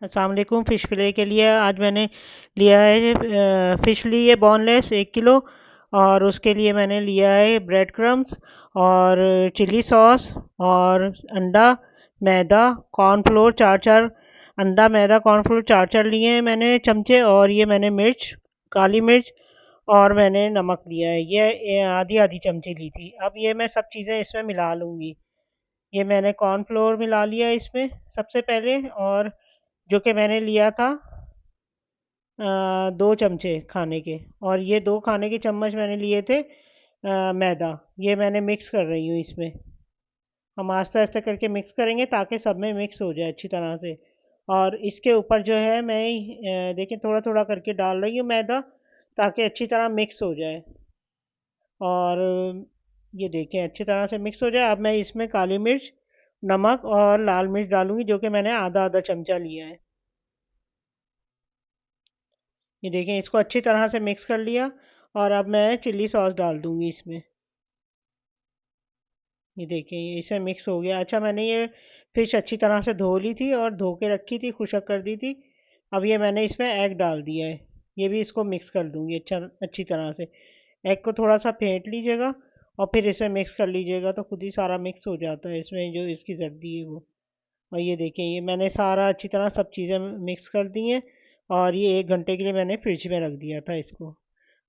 अस्सलाम वालेकुम। फ़िश फ़िले के लिए आज मैंने लिया है फ़िश ली है बोनलेस 1 किलो। और उसके लिए मैंने लिया है ब्रेड क्रम्स और चिली सॉस और अंडा, मैदा, कॉर्नफ्लोर चार चार अंडा, मैदा, कॉर्नफ्लोर चार चार लिए हैं मैंने चमचे। और ये मैंने मिर्च, काली मिर्च और मैंने नमक लिया है। ये आधी आधी चमची ली थी। अब ये मैं सब चीज़ें इसमें मिला लूँगी। ये मैंने कॉर्नफ्लोर मिला लिया इसमें सबसे पहले, और जो कि मैंने लिया था 2 चमचे खाने के। और ये 2 खाने के चम्मच मैंने लिए थे मैदा। ये मैंने मिक्स कर रही हूँ इसमें। हम आस्ते आस्ते करके मिक्स करेंगे ताकि सब में मिक्स हो जाए अच्छी तरह से। और इसके ऊपर जो है मैं देखिए थोड़ा थोड़ा करके डाल रही हूँ मैदा, ताकि अच्छी तरह मिक्स हो जाए। और ये देखें अच्छी तरह से मिक्स हो जाए। अब मैं इसमें काली मिर्च, नमक और लाल मिर्च डालूंगी, जो कि मैंने आधा आधा चमचा लिया है। ये देखें इसको अच्छी तरह से मिक्स कर लिया। और अब मैं चिल्ली सॉस डाल दूंगी इसमें। ये देखें ये इसमें मिक्स हो गया। अच्छा, मैंने ये फिश अच्छी तरह से धो ली थी और धो के रखी थी, खुशक कर दी थी। अब ये मैंने इसमें एग डाल दिया है। ये भी इसको मिक्स कर दूंगी अच्छी तरह से। एग को थोड़ा सा फेंट लीजिएगा और फिर इसमें मिक्स कर लीजिएगा, तो खुद ही सारा मिक्स हो जाता है इसमें जो इसकी जर्दी है वो। और ये देखें ये मैंने सारा अच्छी तरह सब चीज़ें मिक्स कर दी हैं। और ये 1 घंटे के लिए मैंने फ्रिज में रख दिया था इसको।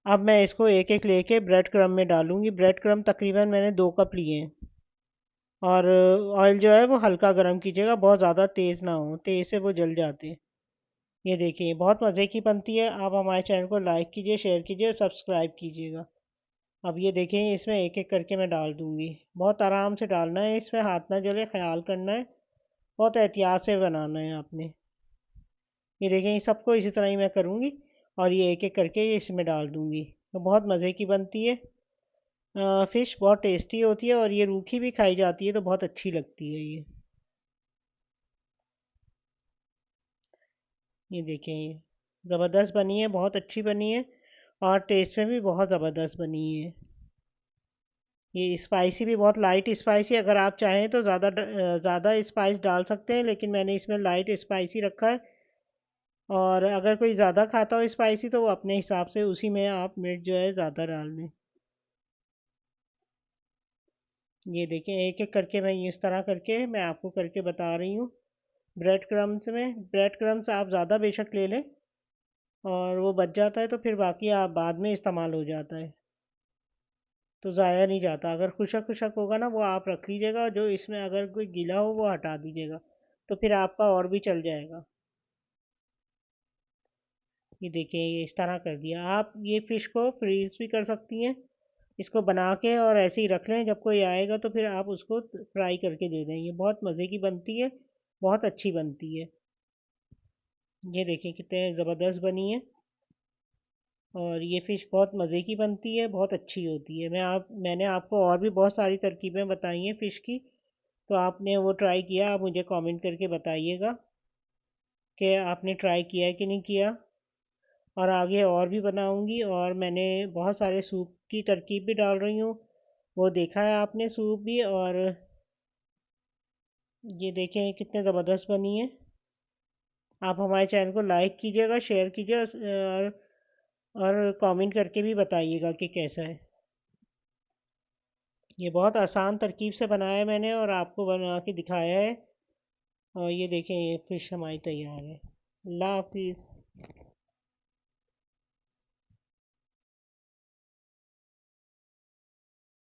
अब मैं इसको एक एक लेके ब्रेड क्रम्ब में डालूंगी। ब्रेड क्रम्ब तकरीबन मैंने 2 कप लिए हैं। और ऑयल जो है वो हल्का गर्म कीजिएगा, बहुत ज़्यादा तेज़ ना हो, तेज़ से वो जल जाते हैं। ये देखिए बहुत मज़े की बनती है। आप हमारे चैनल को लाइक कीजिए, शेयर कीजिए और सब्सक्राइब कीजिएगा। अब ये देखें इसमें एक एक करके मैं डाल दूंगी। बहुत आराम से डालना है, इसमें हाथ ना जले, ख्याल करना है। बहुत एहतियात से बनाना है आपने। ये देखें ये सबको इसी तरह ही मैं करूँगी। और ये एक एक करके ये इसमें डाल दूँगी। तो बहुत मज़े की बनती है। फ़िश बहुत टेस्टी होती है और ये रूखी भी खाई जाती है, तो बहुत अच्छी लगती है ये। ये देखें ये ज़बरदस्त बनी है, बहुत अच्छी बनी है। और टेस्ट में भी बहुत ज़बरदस्त बनी है। ये स्पाइसी भी बहुत लाइट स्पाइसी, अगर आप चाहें तो ज़्यादा स्पाइस डाल सकते हैं, लेकिन मैंने इसमें लाइट स्पाइसी रखा है। और अगर कोई ज़्यादा खाता हो स्पाइसी तो वो अपने हिसाब से उसी में आप मिर्च जो है ज़्यादा डाल लें। ये देखें एक एक करके मैं इस तरह करके मैं आपको करके बता रही हूँ। ब्रेड क्रम्स आप ज़्यादा बेशक ले लें, और वो बच जाता है तो फिर बाकी आप बाद में इस्तेमाल हो जाता है, तो ज़ाया नहीं जाता। अगर खुशक खुशक होगा ना वो आप रख लीजिएगा, जो इसमें अगर कोई गीला हो वो हटा दीजिएगा, तो फिर आपका और भी चल जाएगा। ये देखिए ये इस तरह कर दिया। आप ये फ़िश को फ्रीज़ भी कर सकती हैं, इसको बना के और ऐसे ही रख लें, जब कोई आएगा तो फिर आप उसको फ्राई करके दे दें। ये बहुत मज़े की बनती है, बहुत अच्छी बनती है। ये देखिए कितने ज़बरदस्त बनी है। और ये फ़िश बहुत मज़े की बनती है, बहुत अच्छी होती है। मैंने आपको और भी बहुत सारी तरकीबें बताई हैं फ़िश की, तो आपने वो ट्राई किया? आप मुझे कमेंट करके बताइएगा कि आपने ट्राई किया है कि नहीं किया। और आगे और भी बनाऊंगी। और मैंने बहुत सारे सूप की तरकीब भी डाल रही हूँ, वो देखा है आपने सूप भी। और ये देखें कितने ज़बरदस्त बनी है। आप हमारे चैनल को लाइक कीजिएगा, शेयर कीजिए और कमेंट करके भी बताइएगा कि कैसा है। ये बहुत आसान तरकीब से बनाया है मैंने और आपको बना के दिखाया है। और ये देखें ये फ़िश हमारी तैयार है। अल्लाह हाफिज़।